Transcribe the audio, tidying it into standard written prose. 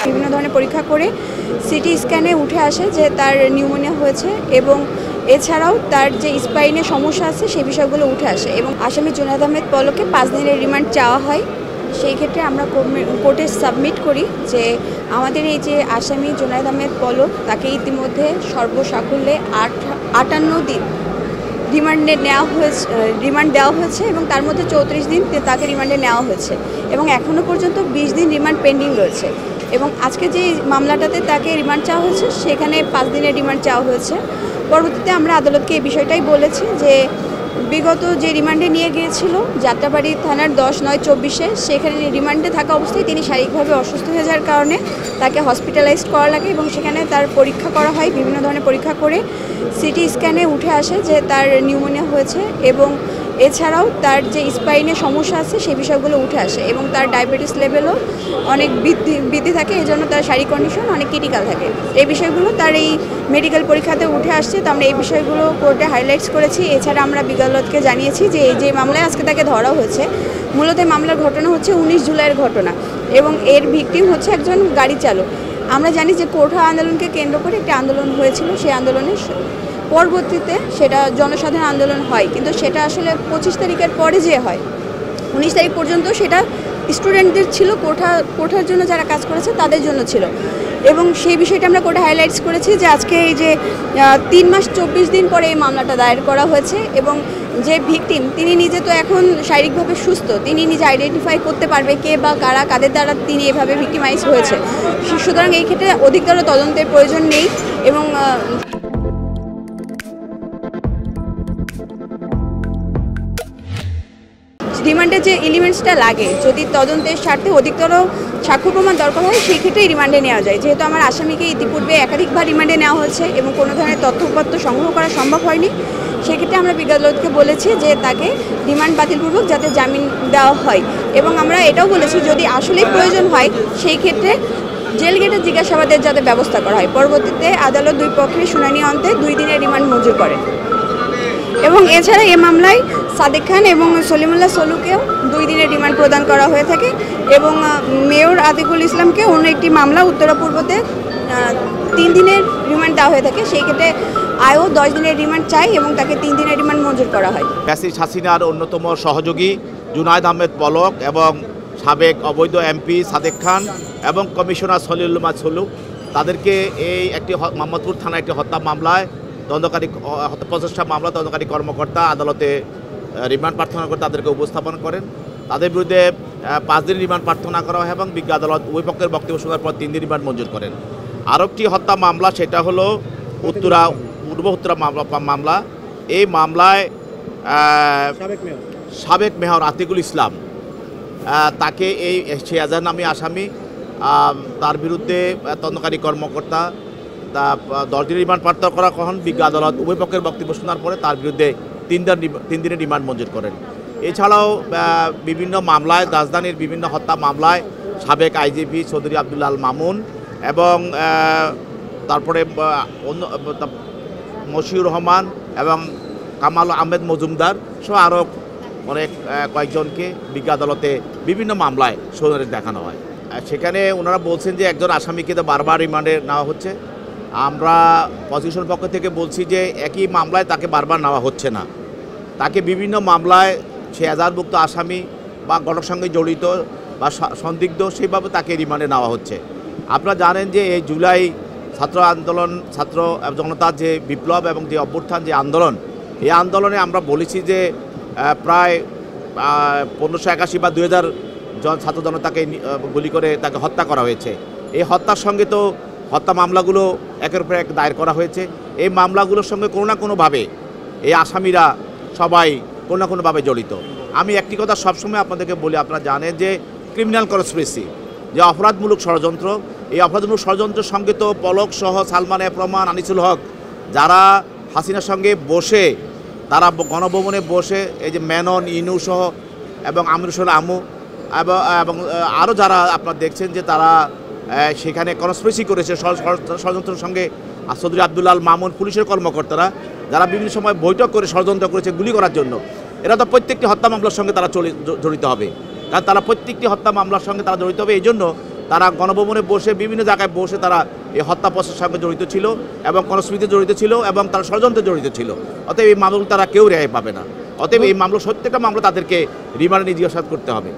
বিভিন্ন ধরনের পরীক্ষা করে সিটি স্ক্যানে উঠে আসে যে তার নিউমোনিয়া হয়েছে এবং এছাড়াও তার যে স্পাইনে সমস্যা আছে সেই বিষয়গুলো উঠে আসে এবং আসামি জুনায়েদ আহমেদ পলককে 5 দিনের রিমান্ড চাওয়া হয়। সেই ক্ষেত্রে আমরা কোর্টে সাবমিট করি যে আমাদের এই যে আসামি জুনায়েদ আহমেদ পলক তাকে ইতিমধ্যে সর্বসাকুল্যে 58 দিন রিমান্ড দেওয়া হয়েছে এবং তার মধ্যে 34 দিন তাকে রিমান্ডে নেওয়া হয়েছে এবং এখনও পর্যন্ত 20 দিন রিমান্ড পেন্ডিং রয়েছে এবং আজকে যে মামলাটাতে তাকে রিমান্ড চাওয়া হয়েছে সেখানে 5 দিনের রিমান্ড চাওয়া হয়েছে। পরবর্তীতে আমরা আদালতকে এই বিষয়টাই বলেছি যে বিগত যে রিমান্ডে নিয়ে গিয়েছিল যাত্রাবাড়ি থানার 10/9/24 সেখানে রিমান্ডে থাকা অবস্থায় তিনি শারীরিকভাবে অসুস্থ হয়ে যাওয়ার কারণে তাকে হসপিটালাইজড করা লাগে এবং সেখানে তার পরীক্ষা করা হয়। বিভিন্ন ধরনের পরীক্ষা করে সিটি স্ক্যানে উঠে আসে যে তার নিউমোনিয়া হয়েছে এবং এছাড়াও তার যে স্পাইনে সমস্যা আছে সেই বিষয়গুলো উঠে আসে এবং তার ডায়াবেটিস লেভেলও অনেক বৃদ্ধি থাকে, এই জন্য তার শারীরিক কন্ডিশন অনেক ক্রিটিক্যাল থাকে। এই বিষয়গুলো তার এই মেডিকেল পরীক্ষাতে উঠে আসছে, তো আমরা এই বিষয়গুলো কোর্টে হাইলাইটস করেছি। এছাড়া আমরা বিগালতকে জানিয়েছি যে এই যে মামলায় আজকে তাকে ধরা হয়েছে মূলত মামলার ঘটনা হচ্ছে 19 জুলাইয়ের ঘটনা এবং এর ভিকটিম হচ্ছে একজন গাড়ি চালক। আমরা জানি যে কোঠা আন্দোলনকে কেন্দ্র করে একটি আন্দোলন হয়েছিল, সেই আন্দোলনের পরবর্তীতে সেটা জনসাধারণ আন্দোলন হয়, কিন্তু সেটা আসলে 25 তারিখের পরে যে হয় 19 তারিখ পর্যন্ত সেটা স্টুডেন্টদের ছিল, কোঠার জন্য যারা কাজ করেছে তাদের জন্য ছিল এবং সেই বিষয়টা আমরা কোর্টে হাইলাইটস করেছি যে আজকে এই যে 3 মাস 24 দিন পরে এই মামলাটা দায়ের করা হয়েছে এবং যে ভিকটিম তিনি নিজে তো এখন শারীরিকভাবে সুস্থ, তিনি নিজে আইডেন্টিফাই করতে পারবে কে বা কারা কাদের দ্বারা তিনি এভাবে ভিকটিমাইজ হয়েছে, সুতরাং এই ক্ষেত্রে অধিকতর তদন্তের প্রয়োজন নেই এবং রিমান্ডের যে এলিমেন্টসটা লাগে যদি তদন্তের স্বার্থে অধিকতর সাক্ষ্য প্রমাণ দরকার হয় সেই ক্ষেত্রে রিমান্ডে নেওয়া যায়। যেহেতু আমার আসামিকে ইতিপূর্বে একাধিকবার রিমান্ডে নেওয়া হয়েছে এবং কোনো ধরনের তথ্যপত্র সংগ্রহ করা সম্ভব হয়নি, সেক্ষেত্রে আমরা বিগালতকে বলেছি যে তাকে রিমান্ড বাতিলপূর্বক যাতে জামিন দেওয়া হয় এবং আমরা এটাও বলেছি যদি আসলেই প্রয়োজন হয় সেই ক্ষেত্রে জেল গেটে জিজ্ঞাসাবাদের যাতে ব্যবস্থা করা হয়। পরবর্তীতে আদালত দুই পক্ষের শুনানি অন্তে 2 দিনের রিমান্ড মঞ্জুর করেন এবং এছাড়া এ মামলায় সাদেক খান এবং সলিমুল্লাহ সলুকেও 2 দিনের রিমান্ড প্রদান করা হয়ে থাকে এবং মেয়র আতিকুল ইসলামকে অন্য একটি মামলা উত্তরা পূর্বতে 3 দিনের রিমান্ড দেওয়া হয়ে থাকে, সেই ক্ষেত্রে আয়ও 10 দিনের রিমান্ড চাই এবং তাকে 3 দিনের রিমান্ড মঞ্জুর করা হয়। ফ্যাসিস্ট হাসিনার অন্যতম সহযোগী জুনায়েদ আহমেদ পলক এবং সাবেক অবৈধ এমপি সাদেক খান এবং কমিশনার সলিমুল্লাহ সলু তাদেরকে এই একটি মোহাম্মদপুর থানা একটি হত্যা মামলায় প্রচেষ্টা মামলা তদন্তকারী কর্মকর্তা আদালতে রিমান্ড প্রার্থনা করে তাদেরকে উপস্থাপন করেন। তাদের বিরুদ্ধে 5 দিন রিমান্ড প্রার্থনা করা হয় এবং বিজ্ঞ আদালত উভয় পক্ষের বক্তব্য শোনার পর 3 দিন রিমান্ড মঞ্জুর করেন। আরও একটি হত্যা মামলা সেটা হলো পূর্ব উত্তরা মামলা। এই মামলায় সাবেক মেয়র আতিকুল ইসলাম তাকে এই শেয়াজার নামে আসামি, তার বিরুদ্ধে তদন্তকারী কর্মকর্তা 10 দিনের রিমান্ড প্রার্থনা করা হন। বিজ্ঞ আদালত উভয় পক্ষের বক্তব্য শোনার পরে তার বিরুদ্ধে 3 দিনের রিমান্ড মঞ্জুর করেন। এছাড়াও বিভিন্ন মামলায় রাজধানীর বিভিন্ন হত্যা মামলায় সাবেক আইজিপি চৌধুরী আব্দুল আল মামুন এবং তারপরে মশিউর রহমান এবং কামাল আহমেদ মজুমদার সহ আরও অনেক কয়েকজনকে বিজ্ঞ আদালতে বিভিন্ন মামলায় শুনানি দেখানো হয়। সেখানে ওনারা বলছেন যে একজন আসামিকে তো বারবার রিমান্ডে নেওয়া হচ্ছে। আমরা প্রসিকিউশন পক্ষ থেকে বলছি যে একই মামলায় তাকে বারবার নেওয়া হচ্ছে না, তাকে বিভিন্ন মামলায় সে এজাহারভুক্ত আসামি বা ঘটনার সঙ্গে জড়িত বা সন্দিগ্ধ সেইভাবে তাকে রিমান্ডে নেওয়া হচ্ছে। আপনারা জানেন যে এই জুলাই ছাত্র আন্দোলন, ছাত্র জনতার যে বিপ্লব এবং যে অভ্যুত্থান যে আন্দোলন, এই আন্দোলনে আমরা বলেছি যে প্রায় 1581 বা 2000 ছাত্র জনতাকে গুলি করে তাকে হত্যা করা হয়েছে। এই হত্যার সঙ্গে তো হত্যা মামলাগুলো একের পর এক দায়ের করা হয়েছে। এই মামলাগুলোর সঙ্গে কোনো না কোনোভাবে এই আসামিরা সবাই কোনো না কোনোভাবে জড়িত। আমি একটি কথা সবসময় আপনাদেরকে বলি, আপনারা জানেন যে ক্রিমিনাল কনস্পিরেসি যে অপরাধমূলক ষড়যন্ত্র, এই অপরাধমূলক ষড়যন্ত্রের সঙ্গে তো পলক সহ সালমান এফ রহমান, আনিসুল হক যারা হাসিনার সঙ্গে বসে তারা গণভবনে বসে এই যে মেনন ইনু সহ এবং আমির হোসেন আমু এবং আরও যারা আপনারা দেখছেন যে তারা সেখানে কনস্পিরেসি করেছে ষড়যন্ত্রের সঙ্গে চৌধুরী আব্দুল আল মামুন পুলিশের কর্মকর্তারা যারা বিভিন্ন সময় বৈঠক করে ষড়যন্ত্র করেছে গুলি করার জন্য, এরা তো প্রত্যেকটি হত্যা মামলার সঙ্গে তারা জড়িত হবে, কারণ তারা প্রত্যেকটি হত্যা মামলার সঙ্গে তারা জড়িত হবে। এই জন্য তারা গণভবনে বসে বিভিন্ন জায়গায় বসে তারা এই হত্যা প্রসেসের সঙ্গে জড়িত ছিল এবং কনস্পিরিতে জড়িত ছিল এবং তারা ষড়যন্ত্রে জড়িত ছিল। অতএব এই মামলা তারা কেউ রেহাই পাবে না। অতএব এই মামলা প্রত্যেকটা মামলা তাদেরকে রিমান্ডে জিজ্ঞাসাবাদ করতে হবে।